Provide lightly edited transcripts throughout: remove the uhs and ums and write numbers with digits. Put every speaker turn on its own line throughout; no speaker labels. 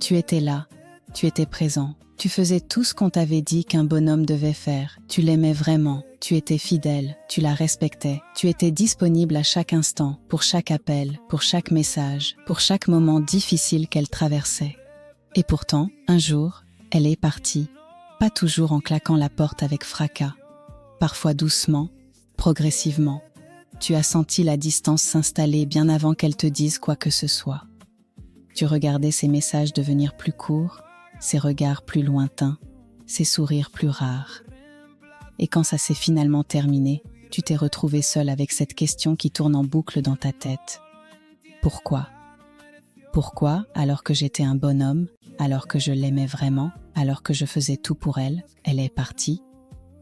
Tu étais là, tu étais présent, tu faisais tout ce qu'on t'avait dit qu'un bonhomme devait faire, tu l'aimais vraiment, tu étais fidèle, tu la respectais, tu étais disponible à chaque instant, pour chaque appel, pour chaque message, pour chaque moment difficile qu'elle traversait. Et pourtant, un jour, elle est partie, pas toujours en claquant la porte avec fracas, parfois doucement, progressivement. Tu as senti la distance s'installer bien avant qu'elle te dise quoi que ce soit. Tu regardais ses messages devenir plus courts, ses regards plus lointains, ses sourires plus rares. Et quand ça s'est finalement terminé, tu t'es retrouvé seul avec cette question qui tourne en boucle dans ta tête. Pourquoi ? Pourquoi, alors que j'étais un bonhomme, alors que je l'aimais vraiment, alors que je faisais tout pour elle, elle est partie ?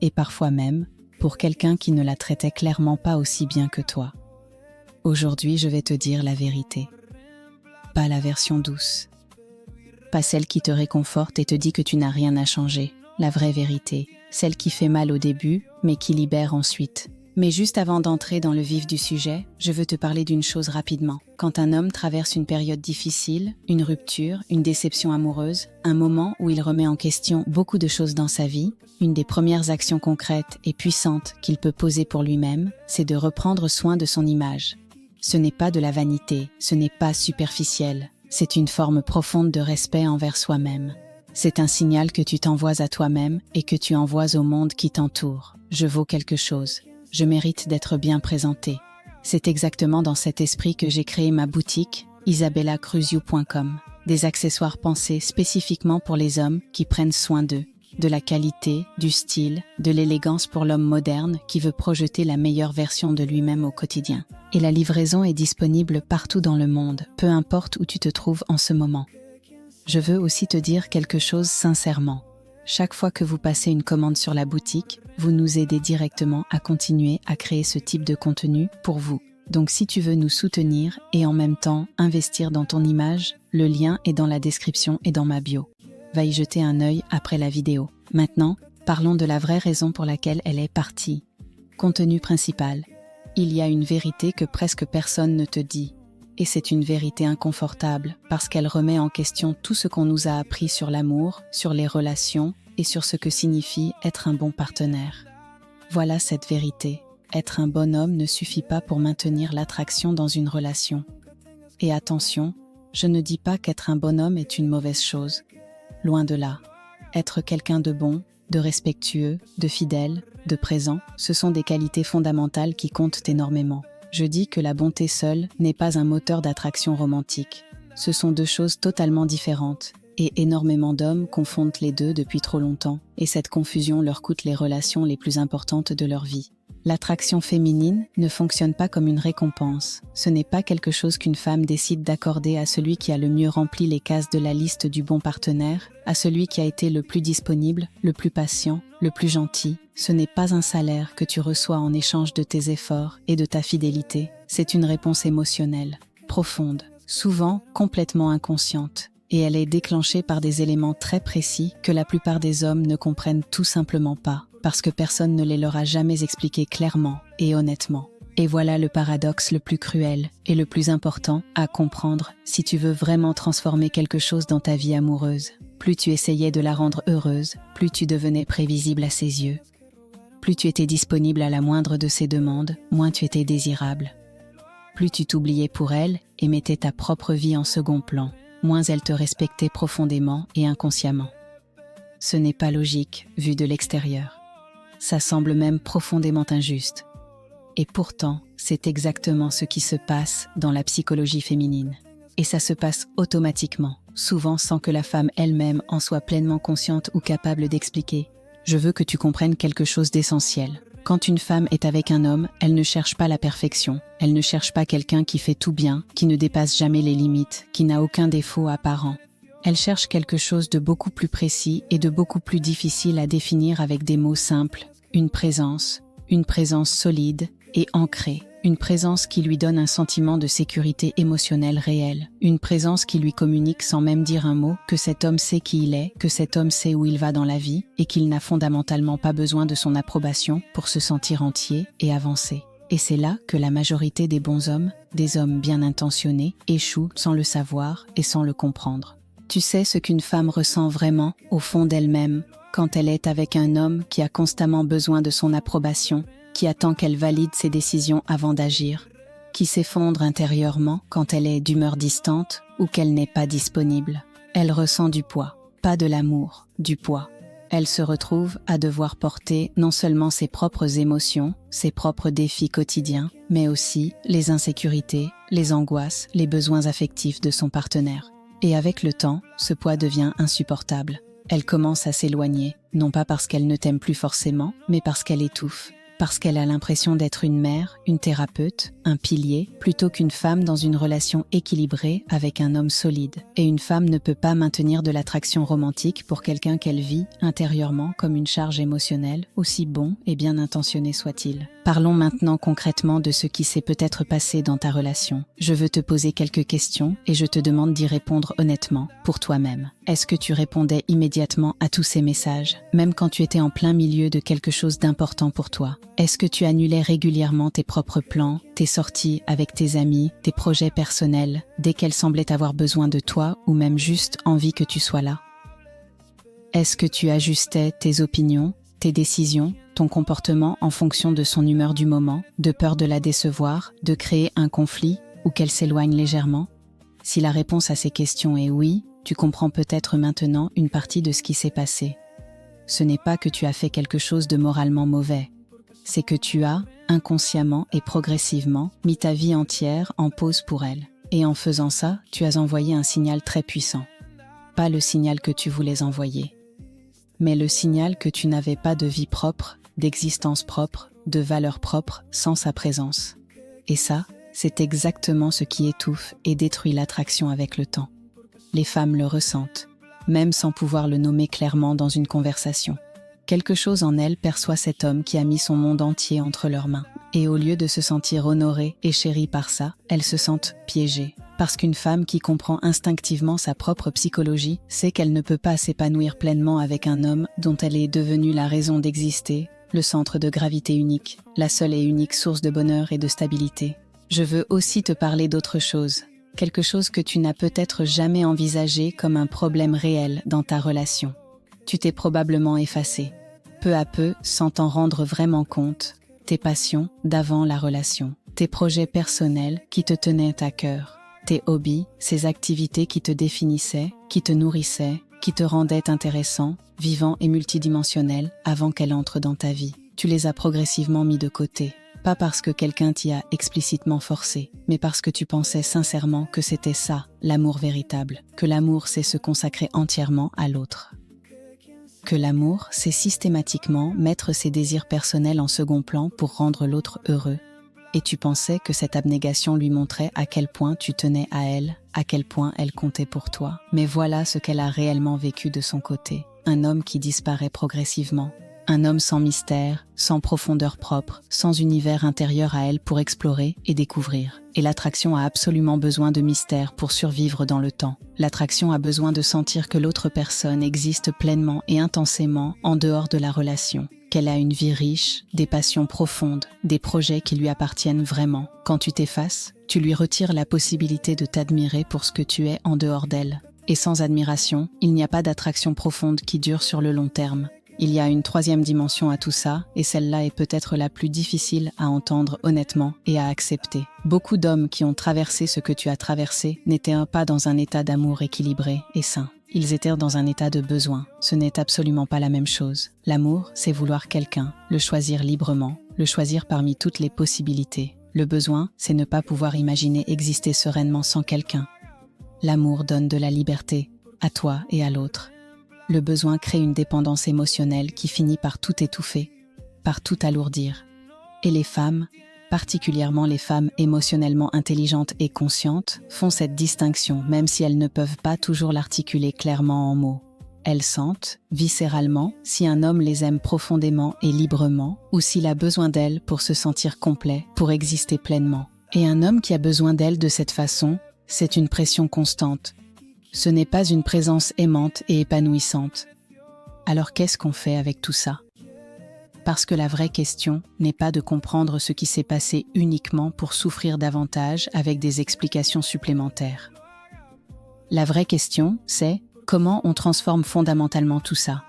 Et parfois même, pour quelqu'un qui ne la traitait clairement pas aussi bien que toi. Aujourd'hui, je vais te dire la vérité. Pas la version douce. Pas celle qui te réconforte et te dit que tu n'as rien à changer. La vraie vérité, celle qui fait mal au début, mais qui libère ensuite. Mais juste avant d'entrer dans le vif du sujet, je veux te parler d'une chose rapidement. Quand un homme traverse une période difficile, une rupture, une déception amoureuse, un moment où il remet en question beaucoup de choses dans sa vie, une des premières actions concrètes et puissantes qu'il peut poser pour lui-même, c'est de reprendre soin de son image. Ce n'est pas de la vanité, ce n'est pas superficiel, c'est une forme profonde de respect envers soi-même. C'est un signal que tu t'envoies à toi-même et que tu envoies au monde qui t'entoure. Je vaux quelque chose. Je mérite d'être bien présentée. C'est exactement dans cet esprit que j'ai créé ma boutique isabellacruzio.com. Des accessoires pensés spécifiquement pour les hommes qui prennent soin d'eux. De la qualité, du style, de l'élégance pour l'homme moderne qui veut projeter la meilleure version de lui-même au quotidien. Et la livraison est disponible partout dans le monde, peu importe où tu te trouves en ce moment. Je veux aussi te dire quelque chose sincèrement. Chaque fois que vous passez une commande sur la boutique, vous nous aidez directement à continuer à créer ce type de contenu pour vous. Donc si tu veux nous soutenir et en même temps investir dans ton image, le lien est dans la description et dans ma bio. Va y jeter un œil après la vidéo. Maintenant, parlons de la vraie raison pour laquelle elle est partie. Contenu principal. Il y a une vérité que presque personne ne te dit. Et c'est une vérité inconfortable parce qu'elle remet en question tout ce qu'on nous a appris sur l'amour, sur les relations et sur ce que signifie être un bon partenaire. Voilà cette vérité. Être un bon homme ne suffit pas pour maintenir l'attraction dans une relation. Et attention, je ne dis pas qu'être un bon homme est une mauvaise chose. Loin de là. Être quelqu'un de bon, de respectueux, de fidèle, de présent, ce sont des qualités fondamentales qui comptent énormément. Je dis que la bonté seule n'est pas un moteur d'attraction romantique. Ce sont deux choses totalement différentes, et énormément d'hommes confondent les deux depuis trop longtemps, et cette confusion leur coûte les relations les plus importantes de leur vie. L'attraction féminine ne fonctionne pas comme une récompense. Ce n'est pas quelque chose qu'une femme décide d'accorder à celui qui a le mieux rempli les cases de la liste du bon partenaire, à celui qui a été le plus disponible, le plus patient, le plus gentil. Ce n'est pas un salaire que tu reçois en échange de tes efforts et de ta fidélité. C'est une réponse émotionnelle, profonde, souvent complètement inconsciente. Et elle est déclenchée par des éléments très précis que la plupart des hommes ne comprennent tout simplement pas, parce que personne ne les leur a jamais expliqués clairement et honnêtement. Et voilà le paradoxe le plus cruel et le plus important à comprendre si tu veux vraiment transformer quelque chose dans ta vie amoureuse. Plus tu essayais de la rendre heureuse, plus tu devenais prévisible à ses yeux. Plus tu étais disponible à la moindre de ses demandes, moins tu étais désirable. Plus tu t'oubliais pour elle et mettais ta propre vie en second plan, moins elle te respectait profondément et inconsciemment. Ce n'est pas logique, vu de l'extérieur. Ça semble même profondément injuste. Et pourtant, c'est exactement ce qui se passe dans la psychologie féminine. Et ça se passe automatiquement, souvent sans que la femme elle-même en soit pleinement consciente ou capable d'expliquer. Je veux que tu comprennes quelque chose d'essentiel. Quand une femme est avec un homme, elle ne cherche pas la perfection. Elle ne cherche pas quelqu'un qui fait tout bien, qui ne dépasse jamais les limites, qui n'a aucun défaut apparent. Elle cherche quelque chose de beaucoup plus précis et de beaucoup plus difficile à définir avec des mots simples. Une présence solide et ancrée. Une présence qui lui donne un sentiment de sécurité émotionnelle réelle. Une présence qui lui communique sans même dire un mot que cet homme sait qui il est, que cet homme sait où il va dans la vie et qu'il n'a fondamentalement pas besoin de son approbation pour se sentir entier et avancer. Et c'est là que la majorité des bons hommes, des hommes bien intentionnés, échouent sans le savoir et sans le comprendre. Tu sais ce qu'une femme ressent vraiment, au fond d'elle-même, quand elle est avec un homme qui a constamment besoin de son approbation, qui attend qu'elle valide ses décisions avant d'agir, qui s'effondre intérieurement quand elle est d'humeur distante ou qu'elle n'est pas disponible. Elle ressent du poids, pas de l'amour, du poids. Elle se retrouve à devoir porter non seulement ses propres émotions, ses propres défis quotidiens, mais aussi les insécurités, les angoisses, les besoins affectifs de son partenaire. Et avec le temps, ce poids devient insupportable. Elle commence à s'éloigner, non pas parce qu'elle ne t'aime plus forcément, mais parce qu'elle étouffe, parce qu'elle a l'impression d'être une mère, une thérapeute, un pilier, plutôt qu'une femme dans une relation équilibrée avec un homme solide. Et une femme ne peut pas maintenir de l'attraction romantique pour quelqu'un qu'elle vit intérieurement comme une charge émotionnelle, aussi bon et bien intentionné soit-il. Parlons maintenant concrètement de ce qui s'est peut-être passé dans ta relation. Je veux te poser quelques questions et je te demande d'y répondre honnêtement, pour toi-même. Est-ce que tu répondais immédiatement à tous ces messages, même quand tu étais en plein milieu de quelque chose d'important pour toi? Est-ce que tu annulais régulièrement tes propres plans, tes sorties avec tes amis, tes projets personnels, dès qu'elles semblaient avoir besoin de toi ou même juste envie que tu sois là? Est-ce que tu ajustais tes opinions, tes décisions, ton comportement en fonction de son humeur du moment, de peur de la décevoir, de créer un conflit ou qu'elle s'éloigne légèrement? Si la réponse à ces questions est oui, tu comprends peut-être maintenant une partie de ce qui s'est passé. Ce n'est pas que tu as fait quelque chose de moralement mauvais, c'est que tu as, inconsciemment et progressivement, mis ta vie entière en pause pour elle. Et en faisant ça, tu as envoyé un signal très puissant. Pas le signal que tu voulais envoyer, mais le signal que tu n'avais pas de vie propre, d'existence propre, de valeur propre sans sa présence. Et ça, c'est exactement ce qui étouffe et détruit l'attraction avec le temps. Les femmes le ressentent, même sans pouvoir le nommer clairement dans une conversation. Quelque chose en elles perçoit cet homme qui a mis son monde entier entre leurs mains. Et au lieu de se sentir honorée et chérie par ça, elles se sentent piégées. Parce qu'une femme qui comprend instinctivement sa propre psychologie sait qu'elle ne peut pas s'épanouir pleinement avec un homme dont elle est devenue la raison d'exister, le centre de gravité unique, la seule et unique source de bonheur et de stabilité. Je veux aussi te parler d'autre chose. Quelque chose que tu n'as peut-être jamais envisagé comme un problème réel dans ta relation. Tu t'es probablement effacé, peu à peu, sans t'en rendre vraiment compte, tes passions d'avant la relation, tes projets personnels qui te tenaient à cœur, tes hobbies, ces activités qui te définissaient, qui te nourrissaient, qui te rendaient intéressant, vivant et multidimensionnel avant qu'elle entre dans ta vie. Tu les as progressivement mis de côté. Pas parce que quelqu'un t'y a explicitement forcé, mais parce que tu pensais sincèrement que c'était ça, l'amour véritable, que l'amour c'est se consacrer entièrement à l'autre. Que l'amour, c'est systématiquement mettre ses désirs personnels en second plan pour rendre l'autre heureux. Et tu pensais que cette abnégation lui montrait à quel point tu tenais à elle, à quel point elle comptait pour toi. Mais voilà ce qu'elle a réellement vécu de son côté. Un homme qui disparaît progressivement. Un homme sans mystère, sans profondeur propre, sans univers intérieur à elle pour explorer et découvrir. Et l'attraction a absolument besoin de mystère pour survivre dans le temps. L'attraction a besoin de sentir que l'autre personne existe pleinement et intensément en dehors de la relation. Qu'elle a une vie riche, des passions profondes, des projets qui lui appartiennent vraiment. Quand tu t'effaces, tu lui retires la possibilité de t'admirer pour ce que tu es en dehors d'elle. Et sans admiration, il n'y a pas d'attraction profonde qui dure sur le long terme. Il y a une troisième dimension à tout ça, et celle-là est peut-être la plus difficile à entendre honnêtement et à accepter. Beaucoup d'hommes qui ont traversé ce que tu as traversé n'étaient pas dans un état d'amour équilibré et sain. Ils étaient dans un état de besoin. Ce n'est absolument pas la même chose. L'amour, c'est vouloir quelqu'un, le choisir librement, le choisir parmi toutes les possibilités. Le besoin, c'est ne pas pouvoir imaginer exister sereinement sans quelqu'un. L'amour donne de la liberté, à toi et à l'autre. Le besoin crée une dépendance émotionnelle qui finit par tout étouffer, par tout alourdir. Et les femmes, particulièrement les femmes émotionnellement intelligentes et conscientes, font cette distinction même si elles ne peuvent pas toujours l'articuler clairement en mots. Elles sentent, viscéralement, si un homme les aime profondément et librement, ou s'il a besoin d'elles pour se sentir complet, pour exister pleinement. Et un homme qui a besoin d'elles de cette façon, c'est une pression constante. Ce n'est pas une présence aimante et épanouissante. Alors qu'est-ce qu'on fait avec tout ça? Parce que la vraie question n'est pas de comprendre ce qui s'est passé uniquement pour souffrir davantage avec des explications supplémentaires. La vraie question, c'est comment on transforme fondamentalement tout ça.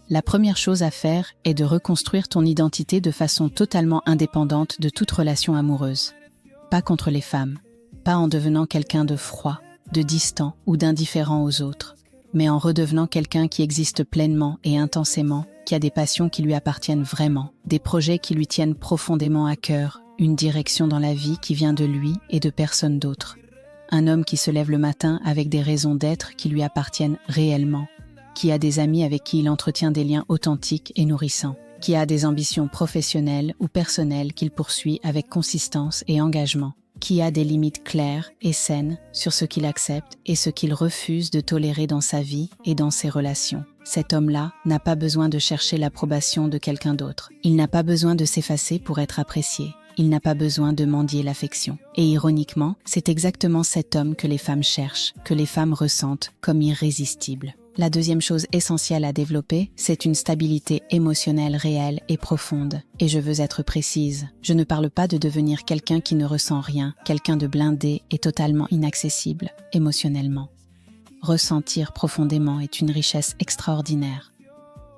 La première chose à faire est de reconstruire ton identité de façon totalement indépendante de toute relation amoureuse. Pas contre les femmes, pas en devenant quelqu'un de froid, de distant ou d'indifférent aux autres, mais en redevenant quelqu'un qui existe pleinement et intensément, qui a des passions qui lui appartiennent vraiment, des projets qui lui tiennent profondément à cœur, une direction dans la vie qui vient de lui et de personne d'autre. Un homme qui se lève le matin avec des raisons d'être qui lui appartiennent réellement, qui a des amis avec qui il entretient des liens authentiques et nourrissants, qui a des ambitions professionnelles ou personnelles qu'il poursuit avec consistance et engagement, qui a des limites claires et saines sur ce qu'il accepte et ce qu'il refuse de tolérer dans sa vie et dans ses relations. Cet homme-là n'a pas besoin de chercher l'approbation de quelqu'un d'autre. Il n'a pas besoin de s'effacer pour être apprécié. Il n'a pas besoin de mendier l'affection. Et ironiquement, c'est exactement cet homme que les femmes cherchent, que les femmes ressentent comme irrésistible. La deuxième chose essentielle à développer, c'est une stabilité émotionnelle réelle et profonde. Et je veux être précise, je ne parle pas de devenir quelqu'un qui ne ressent rien, quelqu'un de blindé et totalement inaccessible, émotionnellement. Ressentir profondément est une richesse extraordinaire.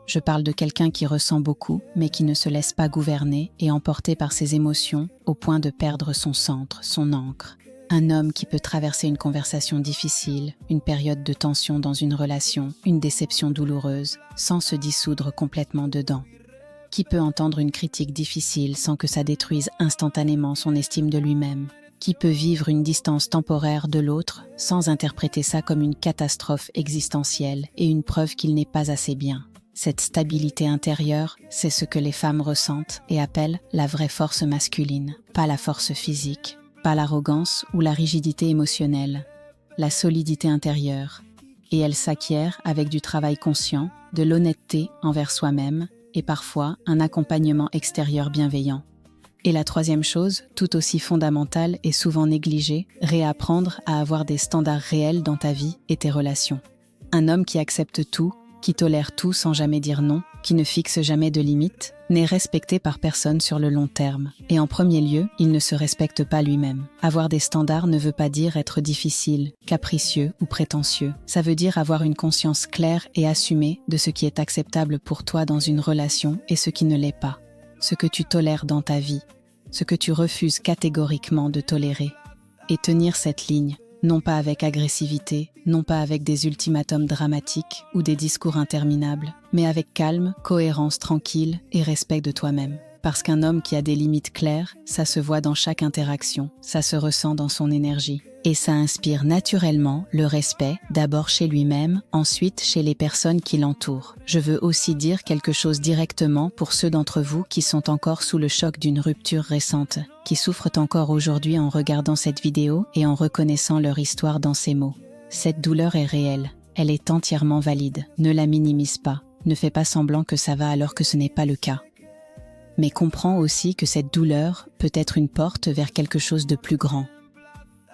Je parle de quelqu'un qui ressent beaucoup, mais qui ne se laisse pas gouverner et emporter par ses émotions au point de perdre son centre, son ancre. Un homme qui peut traverser une conversation difficile, une période de tension dans une relation, une déception douloureuse, sans se dissoudre complètement dedans. Qui peut entendre une critique difficile sans que ça détruise instantanément son estime de lui-même. Qui peut vivre une distance temporaire de l'autre sans interpréter ça comme une catastrophe existentielle et une preuve qu'il n'est pas assez bien. Cette stabilité intérieure, c'est ce que les femmes ressentent et appellent la vraie force masculine, pas la force physique, pas l'arrogance ou la rigidité émotionnelle, la solidité intérieure. Et elle s'acquiert avec du travail conscient, de l'honnêteté envers soi-même et parfois un accompagnement extérieur bienveillant. Et la troisième chose, tout aussi fondamentale et souvent négligée, réapprendre à avoir des standards réels dans ta vie et tes relations. Un homme qui accepte tout, qui tolère tout sans jamais dire non, qui ne fixe jamais de limites, n'est respecté par personne sur le long terme. Et en premier lieu, il ne se respecte pas lui-même. Avoir des standards ne veut pas dire être difficile, capricieux ou prétentieux. Ça veut dire avoir une conscience claire et assumée de ce qui est acceptable pour toi dans une relation et ce qui ne l'est pas. Ce que tu tolères dans ta vie, ce que tu refuses catégoriquement de tolérer. Et tenir cette ligne, non pas avec agressivité, non pas avec des ultimatums dramatiques ou des discours interminables, mais avec calme, cohérence tranquille et respect de toi-même. Parce qu'un homme qui a des limites claires, ça se voit dans chaque interaction, ça se ressent dans son énergie. Et ça inspire naturellement le respect, d'abord chez lui-même, ensuite chez les personnes qui l'entourent. Je veux aussi dire quelque chose directement pour ceux d'entre vous qui sont encore sous le choc d'une rupture récente, qui souffrent encore aujourd'hui en regardant cette vidéo et en reconnaissant leur histoire dans ces mots. Cette douleur est réelle, elle est entièrement valide, ne la minimise pas, ne fais pas semblant que ça va alors que ce n'est pas le cas. Mais comprends aussi que cette douleur peut être une porte vers quelque chose de plus grand.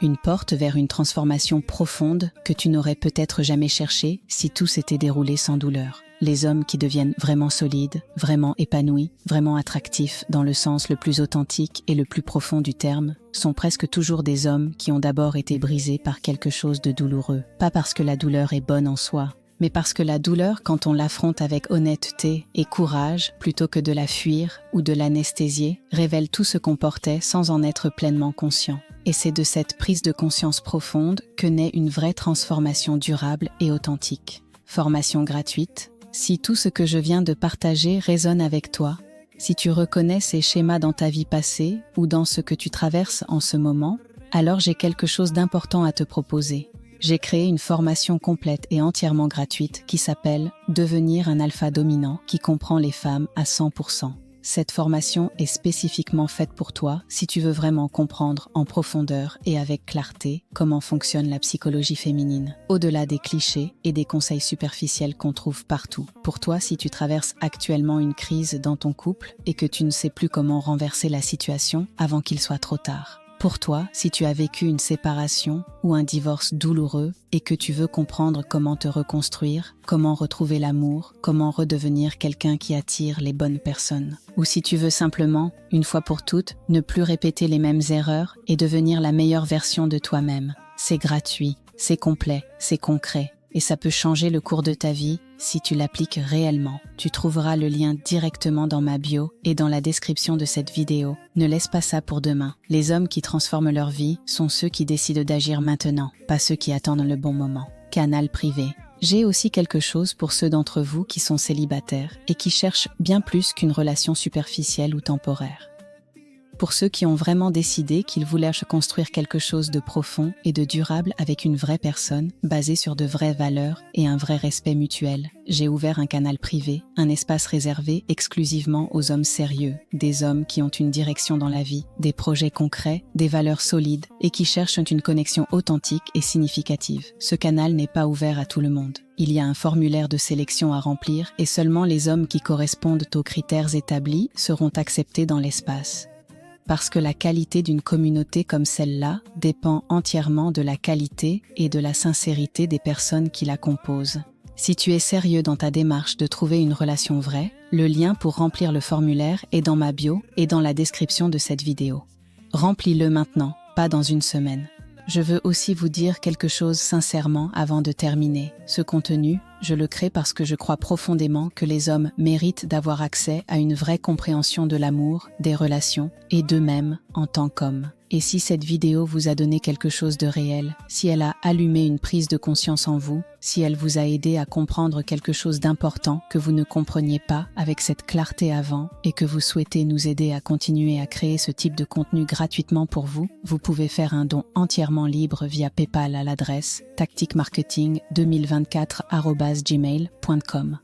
Une porte vers une transformation profonde que tu n'aurais peut-être jamais cherchée si tout s'était déroulé sans douleur. Les hommes qui deviennent vraiment solides, vraiment épanouis, vraiment attractifs dans le sens le plus authentique et le plus profond du terme, sont presque toujours des hommes qui ont d'abord été brisés par quelque chose de douloureux. Pas parce que la douleur est bonne en soi, mais parce que la douleur, quand on l'affronte avec honnêteté et courage, plutôt que de la fuir ou de l'anesthésier, révèle tout ce qu'on portait sans en être pleinement conscient. Et c'est de cette prise de conscience profonde que naît une vraie transformation durable et authentique. Formation gratuite. Si tout ce que je viens de partager résonne avec toi, si tu reconnais ces schémas dans ta vie passée ou dans ce que tu traverses en ce moment, alors j'ai quelque chose d'important à te proposer. J'ai créé une formation complète et entièrement gratuite qui s'appelle « Devenir un alpha dominant » qui comprend les femmes à 100%. Cette formation est spécifiquement faite pour toi si tu veux vraiment comprendre en profondeur et avec clarté comment fonctionne la psychologie féminine, au-delà des clichés et des conseils superficiels qu'on trouve partout. Pour toi, si tu traverses actuellement une crise dans ton couple et que tu ne sais plus comment renverser la situation avant qu'il soit trop tard. Pour toi, si tu as vécu une séparation ou un divorce douloureux et que tu veux comprendre comment te reconstruire, comment retrouver l'amour, comment redevenir quelqu'un qui attire les bonnes personnes. Ou si tu veux simplement, une fois pour toutes, ne plus répéter les mêmes erreurs et devenir la meilleure version de toi-même. C'est gratuit. C'est complet, c'est concret, et ça peut changer le cours de ta vie si tu l'appliques réellement. Tu trouveras le lien directement dans ma bio et dans la description de cette vidéo. Ne laisse pas ça pour demain. Les hommes qui transforment leur vie sont ceux qui décident d'agir maintenant, pas ceux qui attendent le bon moment. Canal privé. J'ai aussi quelque chose pour ceux d'entre vous qui sont célibataires et qui cherchent bien plus qu'une relation superficielle ou temporaire. Pour ceux qui ont vraiment décidé qu'ils voulaient construire quelque chose de profond et de durable avec une vraie personne, basée sur de vraies valeurs et un vrai respect mutuel, j'ai ouvert un canal privé, un espace réservé exclusivement aux hommes sérieux, des hommes qui ont une direction dans la vie, des projets concrets, des valeurs solides et qui cherchent une connexion authentique et significative. Ce canal n'est pas ouvert à tout le monde. Il y a un formulaire de sélection à remplir et seulement les hommes qui correspondent aux critères établis seront acceptés dans l'espace. Parce que la qualité d'une communauté comme celle-là dépend entièrement de la qualité et de la sincérité des personnes qui la composent. Si tu es sérieux dans ta démarche de trouver une relation vraie, le lien pour remplir le formulaire est dans ma bio et dans la description de cette vidéo. Remplis-le maintenant, pas dans une semaine. Je veux aussi vous dire quelque chose sincèrement avant de terminer. Ce contenu, je le crée parce que je crois profondément que les hommes méritent d'avoir accès à une vraie compréhension de l'amour, des relations et d'eux-mêmes en tant qu'hommes. Et si cette vidéo vous a donné quelque chose de réel, si elle a allumé une prise de conscience en vous, si elle vous a aidé à comprendre quelque chose d'important que vous ne compreniez pas avec cette clarté avant et que vous souhaitez nous aider à continuer à créer ce type de contenu gratuitement pour vous, vous pouvez faire un don entièrement libre via PayPal à l'adresse tacticmarketing2024@gmail.com.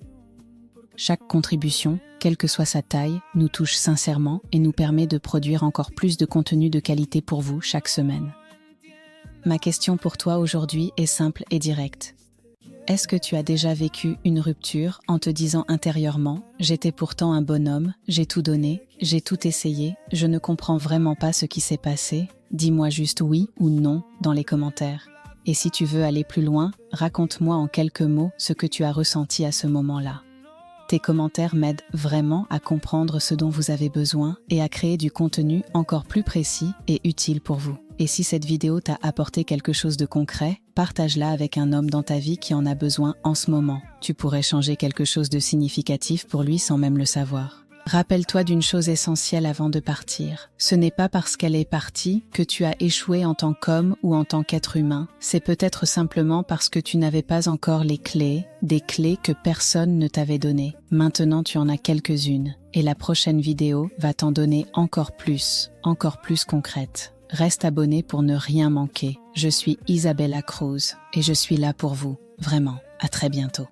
Chaque contribution, quelle que soit sa taille, nous touche sincèrement et nous permet de produire encore plus de contenu de qualité pour vous chaque semaine. Ma question pour toi aujourd'hui est simple et directe. Est-ce que tu as déjà vécu une rupture en te disant intérieurement « J'étais pourtant un bonhomme, j'ai tout donné, j'ai tout essayé, je ne comprends vraiment pas ce qui s'est passé ?» Dis-moi juste oui ou non dans les commentaires. Et si tu veux aller plus loin, raconte-moi en quelques mots ce que tu as ressenti à ce moment-là. Tes commentaires m'aident vraiment à comprendre ce dont vous avez besoin et à créer du contenu encore plus précis et utile pour vous. Et si cette vidéo t'a apporté quelque chose de concret, partage-la avec un homme dans ta vie qui en a besoin en ce moment. Tu pourrais changer quelque chose de significatif pour lui sans même le savoir. Rappelle-toi d'une chose essentielle avant de partir. Ce n'est pas parce qu'elle est partie que tu as échoué en tant qu'homme ou en tant qu'être humain. C'est peut-être simplement parce que tu n'avais pas encore les clés, des clés que personne ne t'avait données. Maintenant, tu en as quelques-unes. Et la prochaine vidéo va t'en donner encore plus concrète. Reste abonné pour ne rien manquer. Je suis Isabella Cruz et je suis là pour vous. Vraiment. À très bientôt.